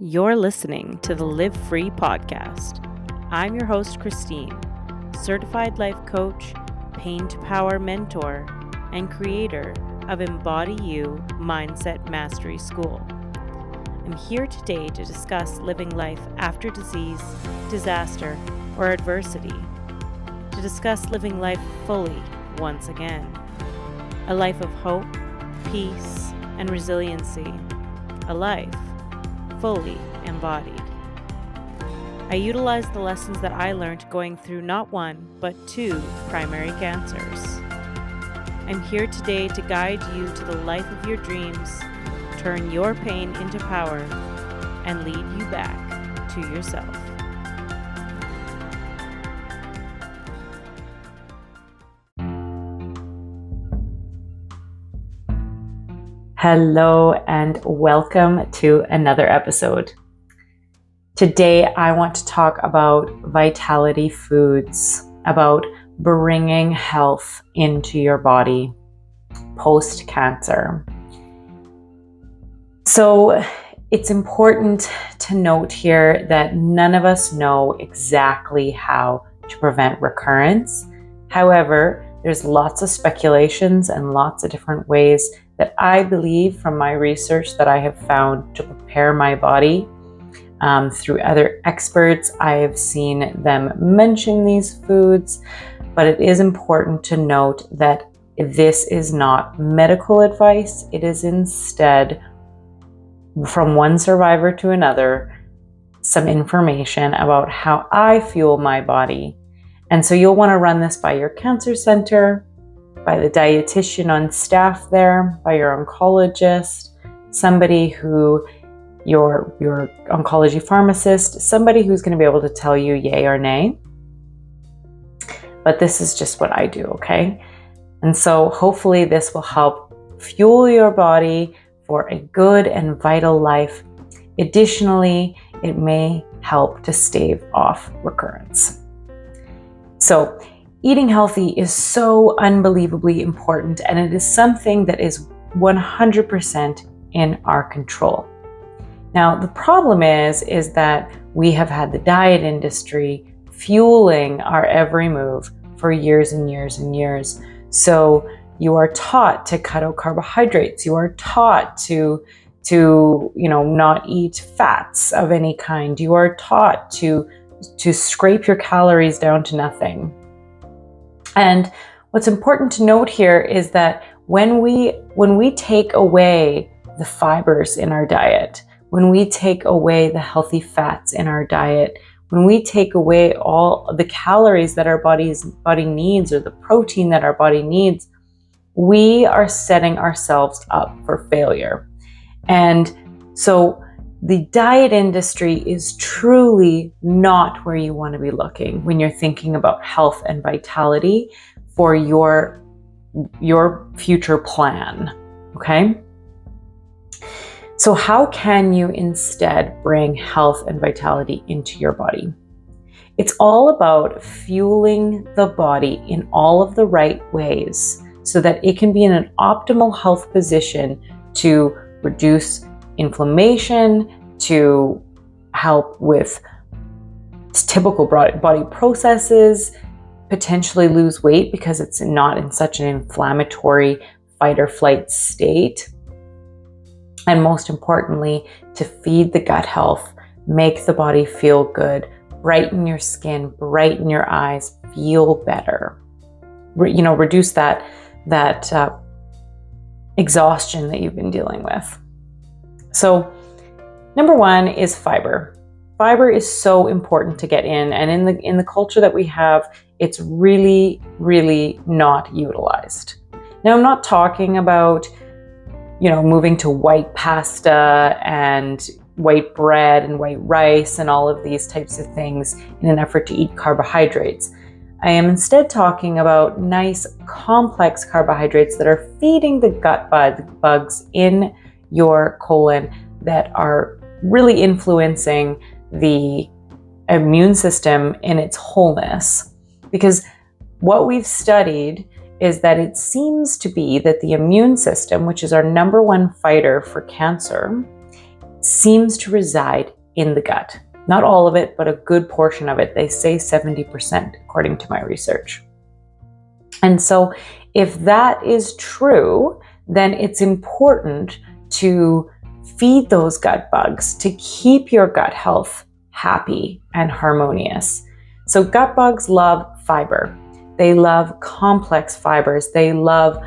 You're listening to the Live Free podcast. I'm your host, Christine, certified life coach, pain to power mentor, and creator of Embody You Mindset Mastery School. I'm here today to discuss living life after disease, disaster, or adversity, to discuss living life fully once again, a life of hope, peace, and resiliency, a life fully embodied. I utilize the lessons that I learned going through not one, but two primary cancers. I'm here today to guide you to the life of your dreams, turn your pain into power, and lead you back to yourself. Hello and welcome to another episode. Today I want to talk about vitality foods, about bringing health into your body post-cancer. So it's important to note here that none of us know exactly how to prevent recurrence. However, there's lots of speculations and lots of different ways that I believe from my research that I have found to prepare my body. Through other experts, I have seen them mention these foods, but it is important to note that this is not medical advice. It is instead, from one survivor to another, some information about how I fuel my body. And so you'll want to run this by your cancer center, by the dietitian on staff there, by your oncologist, somebody who, your oncology pharmacist, somebody who's going to be able to tell you yay or nay. But this is just what I do, okay? And so hopefully this will help fuel your body for a good and vital life. Additionally, it may help to stave off recurrence. So eating healthy is so unbelievably important, and it is something that is 100% in our control. Now, the problem is that we have had the diet industry fueling our every move for years and years and years. So you are taught to cut out carbohydrates. You are taught to not eat fats of any kind. You are taught to scrape your calories down to nothing. And what's important to note here is that when we take away the fibers in our diet, when we take away the healthy fats in our diet, when we take away all the calories that our body needs, or the protein that our body needs, we are setting ourselves up for failure. And so the diet industry is truly not where you want to be looking when you're thinking about health and vitality for your future plan, okay? So how can you instead bring health and vitality into your body? It's all about fueling the body in all of the right ways so that it can be in an optimal health position to reduce inflammation, to help with typical body processes, potentially lose weight because it's not in such an inflammatory fight or flight state. And most importantly, to feed the gut health, make the body feel good, brighten your skin, brighten your eyes, feel better. Reduce that exhaustion that you've been dealing with. So number one is fiber. Fiber is so important to get in, and in the culture that we have, it's really, really not utilized. Now, I'm not talking about moving to white pasta and white bread and white rice and all of these types of things in an effort to eat carbohydrates. I am instead talking about nice, complex carbohydrates that are feeding the gut bugs in your colon that are really influencing the immune system in its wholeness. Because what we've studied is that it seems to be that the immune system, which is our number one fighter for cancer, seems to reside in the gut. Not all of it, but a good portion of it. They say 70%, according to my research. And so if that is true, then it's important to feed those gut bugs to keep your gut health happy and harmonious. So gut bugs love fiber. They love complex fibers. They love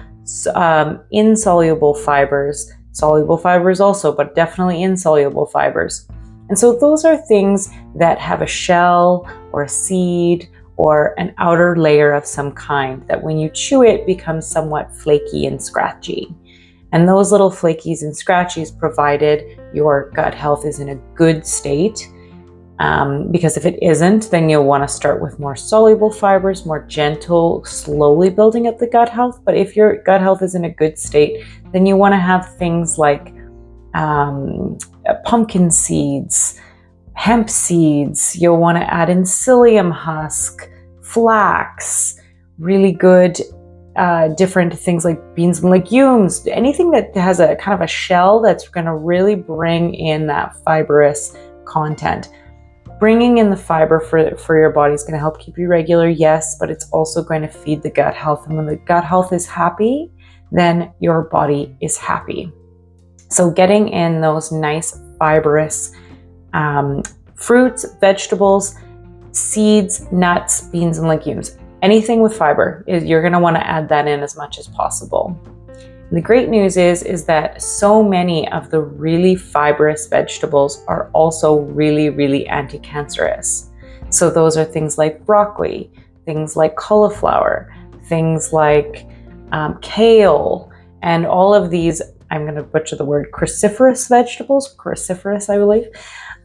insoluble fibers, soluble fibers also, but definitely insoluble fibers. And so those are things that have a shell or a seed or an outer layer of some kind that when you chew it becomes somewhat flaky and scratchy. And those little flakies and scratchies, provided your gut health is in a good state, because if it isn't, then you'll want to start with more soluble fibers, more gentle, slowly building up the gut health. But if your gut health is in a good state, then you want to have things like pumpkin seeds, hemp seeds. You'll want to add in psyllium husk, flax, really good different things like beans and legumes, anything that has a kind of a shell that's going to really bring in that fibrous content. Bringing in the fiber for your body is going to help keep you regular, yes, but it's also going to feed the gut health. And when the gut health is happy, then your body is happy. So getting in those nice fibrous fruits, vegetables, seeds, nuts, beans, and legumes. Anything with fiber, you're going to want to add that in as much as possible. And the great news is that so many of the really fibrous vegetables are also really, really anti-cancerous. So those are things like broccoli, things like cauliflower, things like kale, and all of these, I'm going to butcher the word, cruciferous vegetables, cruciferous, I believe.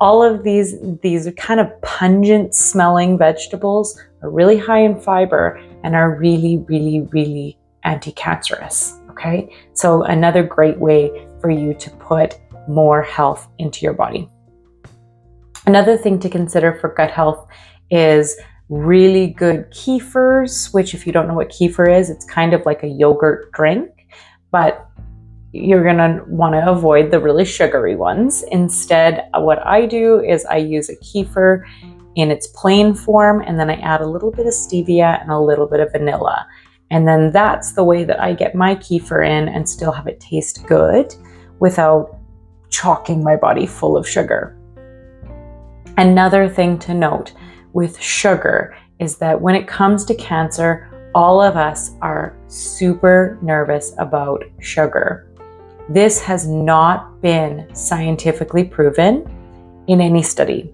All of these kind of pungent smelling vegetables are really high in fiber and are really, really, really anti-cancerous. Okay, so another great way for you to put more health into your body. Another thing to consider for gut health is really good kefirs, which if you don't know what kefir is, it's kind of like a yogurt drink, but you're gonna wanna avoid the really sugary ones. Instead, what I do is I use a kefir in its plain form, and then I add a little bit of stevia and a little bit of vanilla. And then that's the way that I get my kefir in and still have it taste good without chalking my body full of sugar. Another thing to note with sugar is that when it comes to cancer, all of us are super nervous about sugar. This has not been scientifically proven in any study,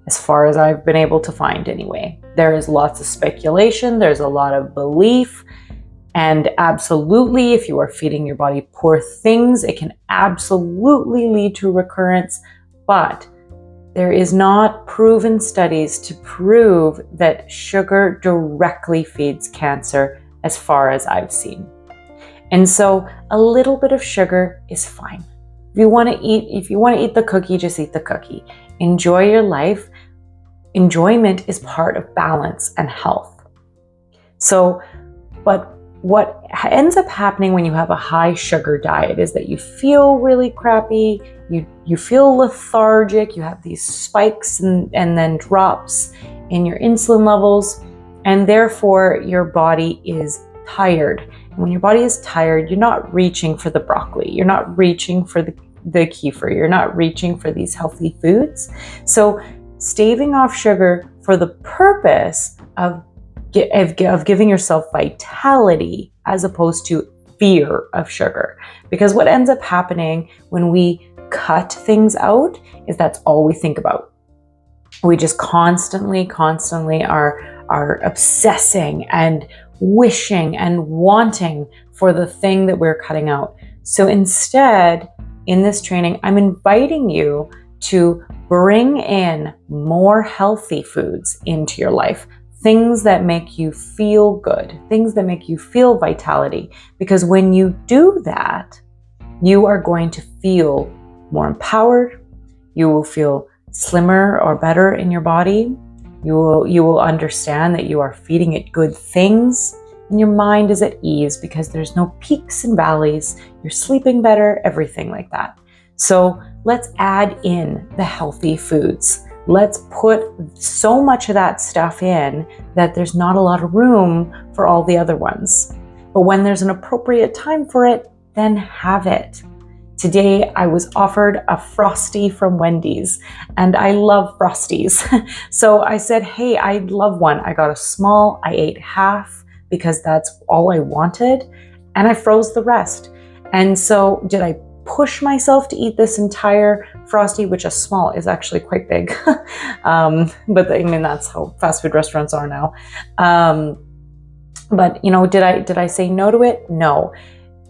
as far as I've been able to find anyway. There is lots of speculation, there's a lot of belief, and absolutely, if you are feeding your body poor things, it can absolutely lead to recurrence, but there is not proven studies to prove that sugar directly feeds cancer as far as I've seen. And so a little bit of sugar is fine. If you want to eat the cookie, just eat the cookie. Enjoy your life. Enjoyment is part of balance and health. So, but what ends up happening when you have a high sugar diet is that you feel really crappy, you feel lethargic, you have these spikes and then drops in your insulin levels, and therefore your body is tired. And when your body is tired, you're not reaching for the broccoli, you're not reaching for the kefir, you're not reaching for these healthy foods. So staving off sugar for the purpose of giving yourself vitality as opposed to fear of sugar. Because what ends up happening when we cut things out is that's all we think about. We just constantly are obsessing and wishing and wanting for the thing that we're cutting out. So instead, in this training, I'm inviting you to bring in more healthy foods into your life. Things that make you feel good, things that make you feel vitality. Because when you do that, you are going to feel more empowered. You will feel slimmer or better in your body. You will understand that you are feeding it good things, and your mind is at ease because there's no peaks and valleys. You're sleeping better, everything like that. So let's add in the healthy foods. Let's put so much of that stuff in that there's not a lot of room for all the other ones. But when there's an appropriate time for it, then have it. Today, I was offered a Frosty from Wendy's, and I love Frosties. So I said, hey, I'd love one. I got a small, I ate half because that's all I wanted, and I froze the rest. And so did I push myself to eat this entire Frosty, which a small is actually quite big. But I mean, that's how fast food restaurants are now. But you know, did I say no to it? No.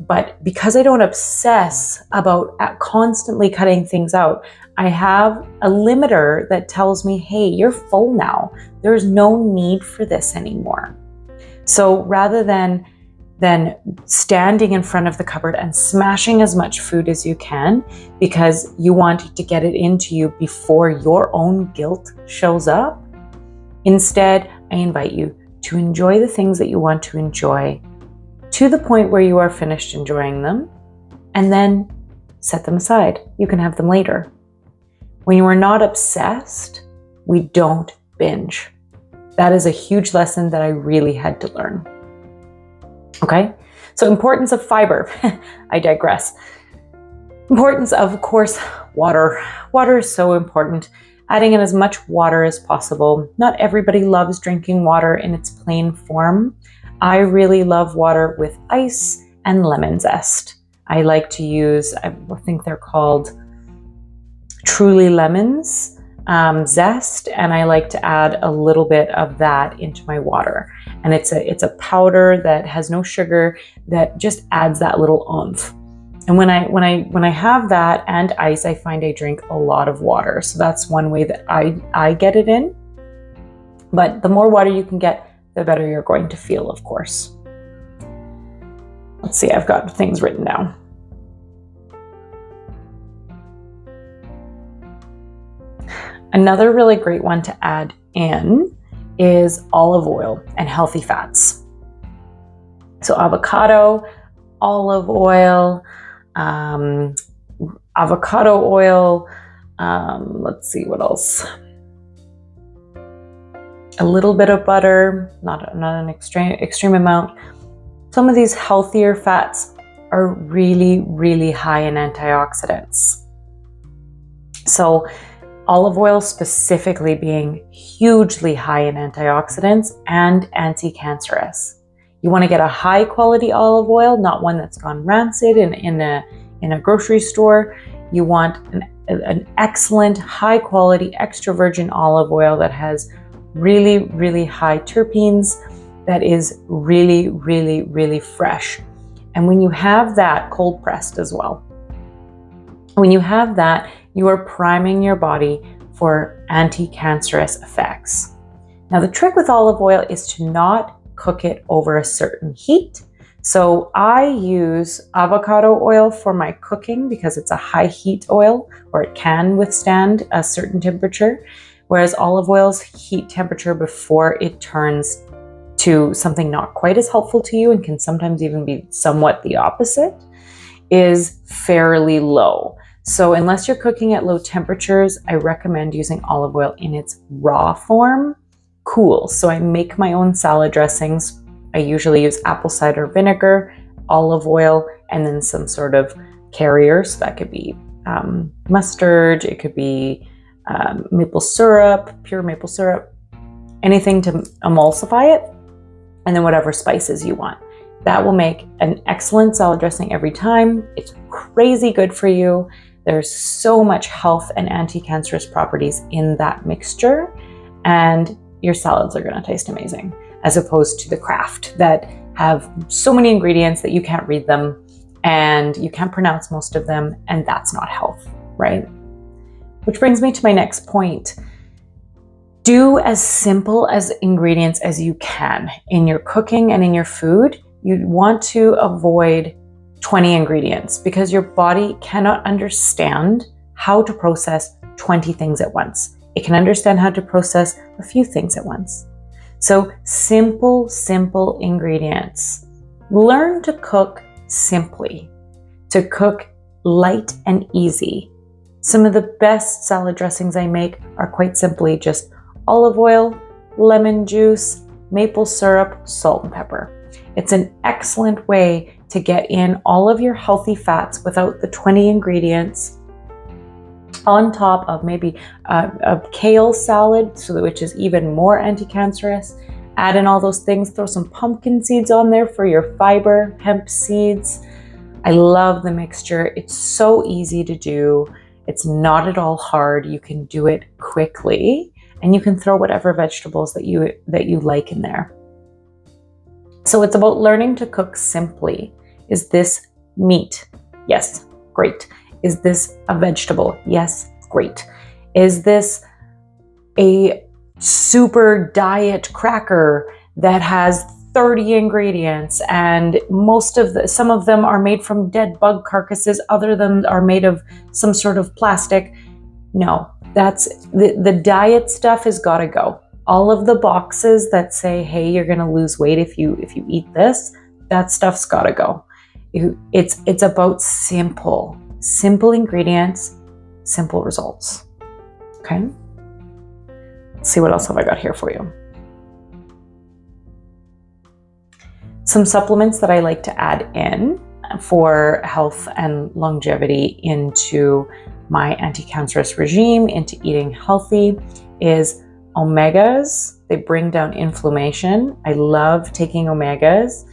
But because I don't obsess about constantly cutting things out, I have a limiter that tells me, hey, you're full now. There's no need for this anymore. So rather than standing in front of the cupboard and smashing as much food as you can because you want to get it into you before your own guilt shows up, instead, I invite you to enjoy the things that you want to enjoy to the point where you are finished enjoying them, and then set them aside. You can have them later. When you are not obsessed, we don't binge. That is a huge lesson that I really had to learn. Okay, so importance of fiber. I digress. Importance of course, water. Water is so important. Adding in as much water as possible. Not everybody loves drinking water in its plain form. I really love water with ice and lemon zest. I like to use, I think they're called Truly Lemons zest, and I like to add a little bit of that into my water. And it's a powder that has no sugar that just adds that little oomph. And when I have that and ice, I find I drink a lot of water. So that's one way that I get it in. But the more water you can get, the better you're going to feel, of course. Let's see, I've got things written down. Another really great one to add in is olive oil and healthy fats. So avocado, olive oil, avocado oil, let's see what else. A little bit of butter, not an extreme amount. Some of these healthier fats are really, really high in antioxidants. So olive oil specifically being hugely high in antioxidants and anti-cancerous. You want to get a high quality olive oil, not one that's gone rancid in a grocery store. You want an excellent high quality extra virgin olive oil that has really, really high terpenes, that is really, really, really fresh. And when you have that cold pressed as well, when you have that, you are priming your body for anti-cancerous effects. Now, the trick with olive oil is to not cook it over a certain heat. So I use avocado oil for my cooking because it's a high heat oil, or it can withstand a certain temperature. Whereas olive oil's heat temperature before it turns to something not quite as helpful to you and can sometimes even be somewhat the opposite is fairly low. So unless you're cooking at low temperatures, I recommend using olive oil in its raw form. Cool. So I make my own salad dressings. I usually use apple cider vinegar, olive oil, and then some sort of carrier. So that could be mustard, it could be maple syrup, pure maple syrup, anything to emulsify it, and then whatever spices you want. That will make an excellent salad dressing every time. It's crazy good for you. There's so much health and anti-cancerous properties in that mixture, and your salads are going to taste amazing, as opposed to the craft that have so many ingredients that you can't read them and you can't pronounce most of them, and that's not health, right? Which brings me to my next point. Do as simple as ingredients as you can in your cooking and in your food. You want to avoid 20 ingredients because your body cannot understand how to process 20 things at once. It can understand how to process a few things at once. So simple ingredients. Learn to cook simply, to cook light and easy. Some of the best salad dressings I make are quite simply just olive oil, lemon juice, maple syrup, salt and pepper. It's an excellent way to get in all of your healthy fats without the 20 ingredients, on top of maybe a kale salad, which is even more anti-cancerous. Add in all those things, throw some pumpkin seeds on there for your fiber, hemp seeds. I love the mixture. It's so easy to do. It's not at all hard. You can do it quickly, and you can throw whatever vegetables that you like in there. So it's about learning to cook simply. Is this meat? Yes, great. Is this a vegetable? Yes, great. Is this a super diet cracker that has 30 ingredients and some of them are made from dead bug carcasses, other of them are made of some sort of plastic? No, that's the diet stuff has got to go. All of the boxes that say, hey, you're going to lose weight if you eat this, that stuff's got to go. It's about simple ingredients, simple results. Okay. Let's see what else have I got here for you. Some supplements that I like to add in for health and longevity into my anti-cancerous regime, into eating healthy, is omegas. They bring down inflammation. I love taking omegas.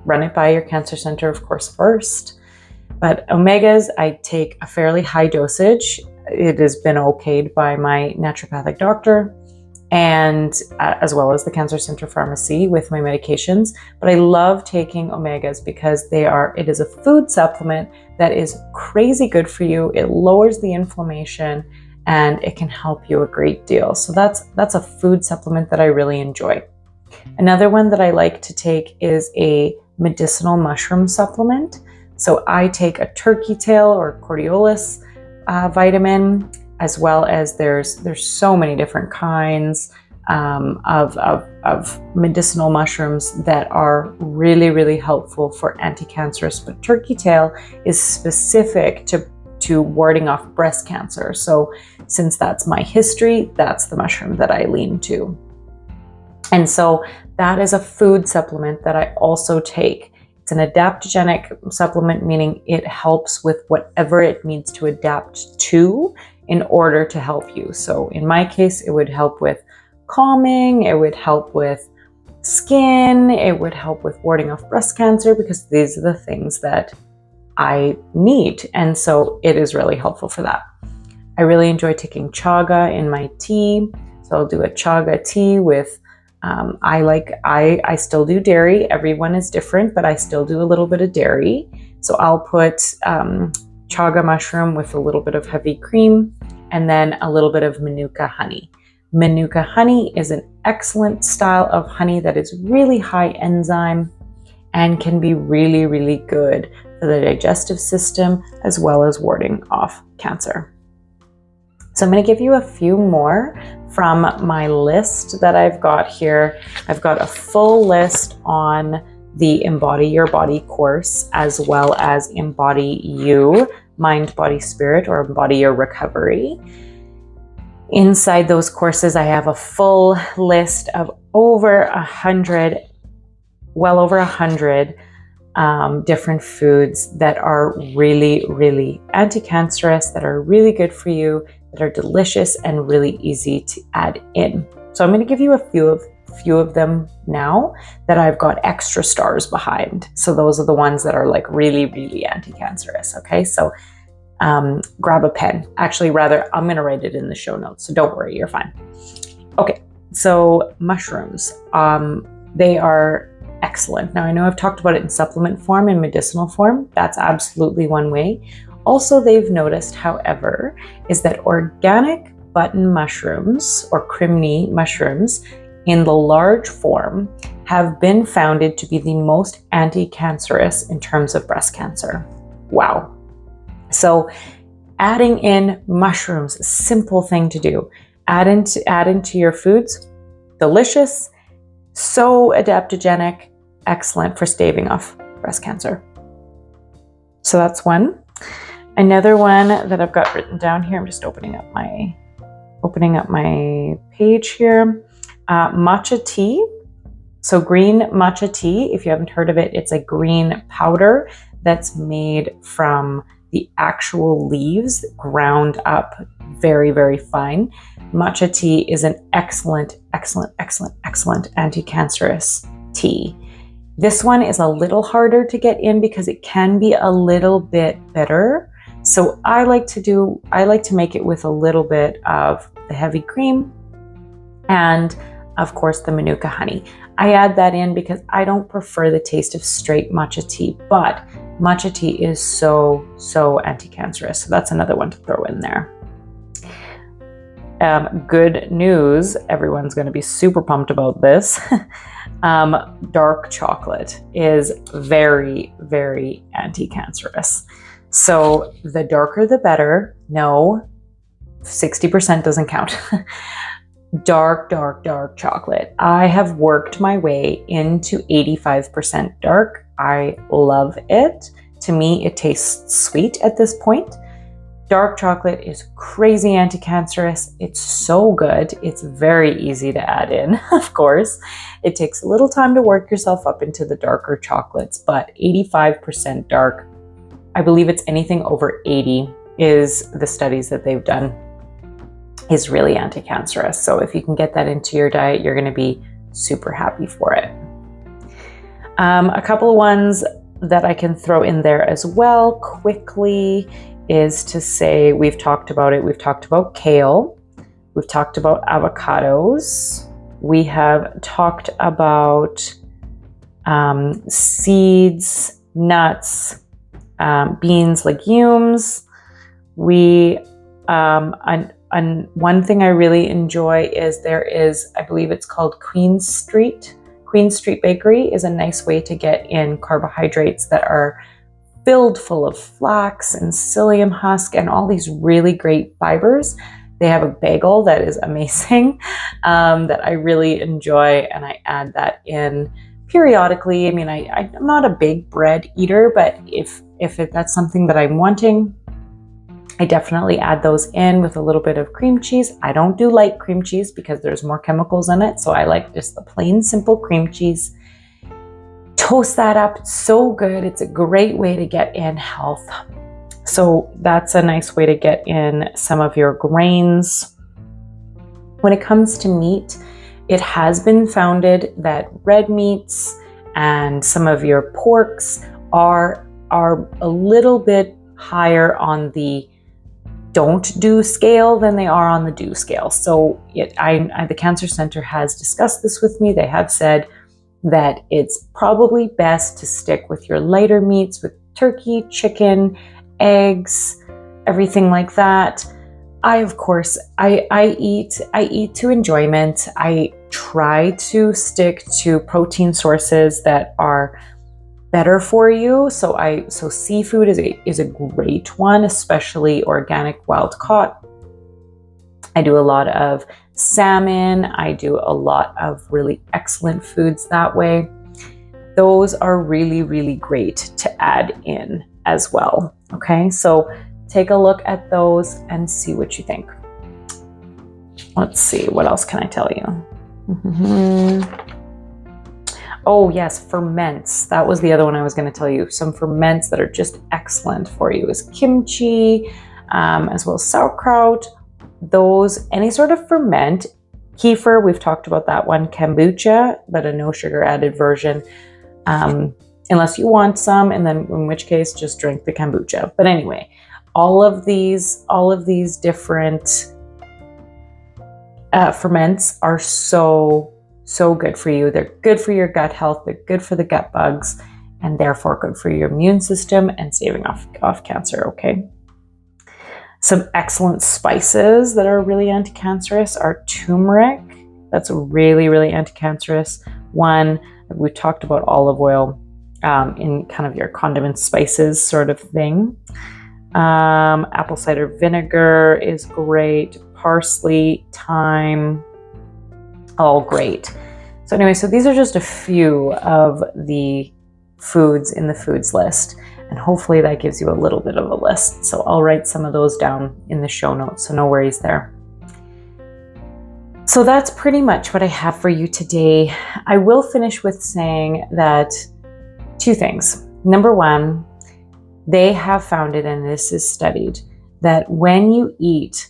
Run it by your cancer center, of course, first. But omegas, I take a fairly high dosage. It has been okayed by my naturopathic doctor, and as well as the cancer center pharmacy with my medications. But I love taking omegas because it is a food supplement that is crazy good for you. It lowers the inflammation and it can help you a great deal. So that's a food supplement that I really enjoy. Another one that I like to take is a medicinal mushroom supplement. So I take a turkey tail or cordyolus vitamin, as well as there's so many different kinds of medicinal mushrooms that are really, really helpful for anti-cancerous. But turkey tail is specific to warding off breast cancer. So since that's my history, that's the mushroom that I lean to. And so that is a food supplement that I also take. It's an adaptogenic supplement, meaning it helps with whatever it needs to adapt to in order to help you. So in my case, it would help with calming, it would help with skin, it would help with warding off breast cancer, because these are the things that I need. And so it is really helpful for that. I really enjoy taking chaga in my tea. So I'll do a chaga tea with I still do dairy. Everyone is different, but I still do a little bit of dairy. So I'll put chaga mushroom with a little bit of heavy cream and then a little bit of manuka honey. Manuka honey is an excellent style of honey that is really high enzyme and can be really, really good for the digestive system as well as warding off cancer. So I'm going to give you a few more from my list that I've got here. I've got a full list on the Embody Your Body course, as well as Embody You, Mind, Body, Spirit, or Embody Your Recovery. Inside those courses, I have a full list of over 100 different foods that are really, really anti-cancerous, that are really good for you, that are delicious and really easy to add in. So I'm going to give you a few of them now that I've got extra stars behind. So those are the ones that are like really, really anti-cancerous. Okay, so grab a pen. Actually, rather, I'm going to write it in the show notes. So don't worry, you're fine. Okay, so mushrooms. They are excellent. Now I know I've talked about it in supplement form and medicinal form. That's absolutely one way. Also, they've noticed, however, is that organic button mushrooms or crimini mushrooms in the large form have been founded to be the most anti-cancerous in terms of breast cancer. Wow. So adding in mushrooms, a simple thing to do. Add into your foods, delicious, so adaptogenic, excellent for staving off breast cancer. So that's one. Another one that I've got written down here, I'm just opening up my page here. Matcha tea. So green matcha tea, if you haven't heard of it, it's a green powder that's made from the actual leaves ground up very, very fine. Matcha tea is an excellent anti-cancerous tea. This one is a little harder to get in because it can be a little bit bitter. So I like to make it with a little bit of the heavy cream and of course the Manuka honey. I add that in because I don't prefer the taste of straight matcha tea, but matcha tea is so anti-cancerous. So that's another one to throw in there. Good news, everyone's going to be super pumped about this. Dark chocolate is very, very anti-cancerous. So the darker the better. No, 60% doesn't count. Dark chocolate. I have worked my way into 85% dark. I love it. To me, it tastes sweet at this point. Dark chocolate is crazy anti-cancerous. It's so good. It's very easy to add in, of course. It takes a little time to work yourself up into the darker chocolates, but 85% dark, I believe it's anything over 80 is the studies that they've done, is really anti-cancerous. So if you can get that into your diet, you're going to be super happy for it. A couple of ones that I can throw in there as well quickly is to say, we've talked about it. We've talked about kale. We've talked about avocados. We have talked about seeds, nuts, beans, legumes. And one thing I really enjoy is there is, I believe it's called Queen Street Bakery is a nice way to get in carbohydrates that are filled full of flax and psyllium husk and all these really great fibers. They have a bagel that is amazing that I really enjoy, and I add that in periodically. I mean, I'm not a big bread eater, but if that's something that I'm wanting, I definitely add those in with a little bit of cream cheese. I don't do light cream cheese because there's more chemicals in it, so I like just the plain simple cream cheese. Toast that up, it's so good. It's a great way to get in health. So that's a nice way to get in some of your grains. When it comes to meat, it has been founded that red meats and some of your porks are a little bit higher on the don't do scale than they are on the do scale. So the Cancer Center has discussed this with me. They have said that it's probably best to stick with your lighter meats, with turkey, chicken, eggs, everything like that. Of course, I eat to enjoyment. I try to stick to protein sources that are better for you. So seafood is a great one, especially organic wild caught. I do a lot of salmon. I do a lot of really excellent foods that way. Those are really, really great to add in as well. Okay, so take a look at those and see what you think. Let's see, what else can I tell you? Oh yes, ferments. That was the other one I was going to tell you. Some ferments that are just excellent for you is kimchi, as well as sauerkraut. Those, any sort of ferment. Kefir, we've talked about that one. Kombucha, but a no sugar added version. Unless you want some, and then in which case just drink the kombucha. But anyway, all of these different ferments are so good for you. They're good for your gut health. They're good for the gut bugs, and therefore good for your immune system and staving off cancer. Okay. Some excellent spices that are really anti-cancerous are turmeric. That's a really, really anti-cancerous one. We've talked about olive oil in kind of your condiment spices sort of thing. Apple cider vinegar is great. Parsley, thyme, all great. So anyway, so these are just a few of the foods in the foods list. And hopefully that gives you a little bit of a list. So I'll write some of those down in the show notes, so no worries there. So that's pretty much what I have for you today. I will finish with saying that 2 things. Number 1, they have found it, and this is studied, that when you eat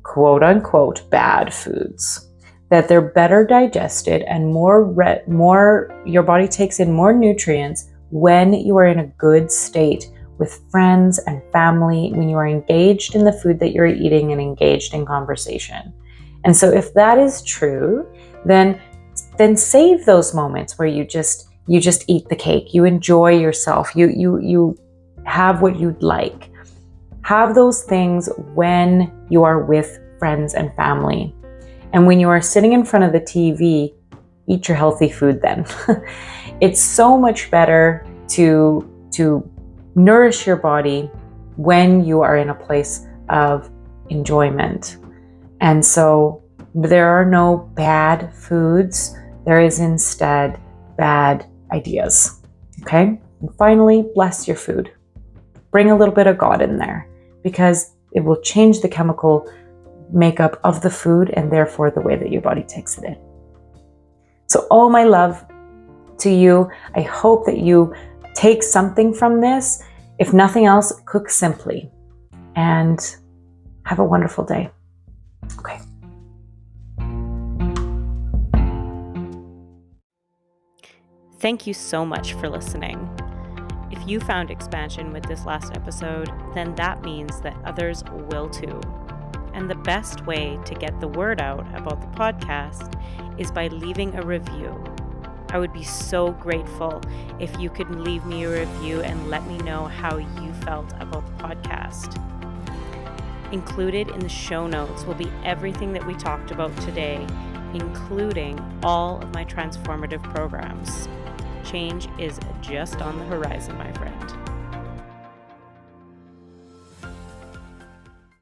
quote unquote bad foods, that they're better digested and your body takes in more nutrients when you are in a good state with friends and family, when you are engaged in the food that you're eating and engaged in conversation. And so if that is true, then save those moments where you just eat the cake, you enjoy yourself, you have what you'd like. Have those things when you are with friends and family. And when you are sitting in front of the TV, eat your healthy food then. It's so much better to nourish your body when you are in a place of enjoyment. And so there are no bad foods. There is instead bad ideas. Okay? And finally, bless your food. Bring a little bit of God in there, because it will change the chemical makeup of the food and therefore the way that your body takes it in. So all my love to you. I hope that you take something from this. If nothing else, cook simply and have a wonderful day. Okay. Thank you so much for listening. If you found expansion with this last episode, then that means that others will too. And the best way to get the word out about the podcast is by leaving a review. I would be so grateful if you could leave me a review and let me know how you felt about the podcast. Included in the show notes will be everything that we talked about today, including all of my transformative programs. Change is just on the horizon, my friend.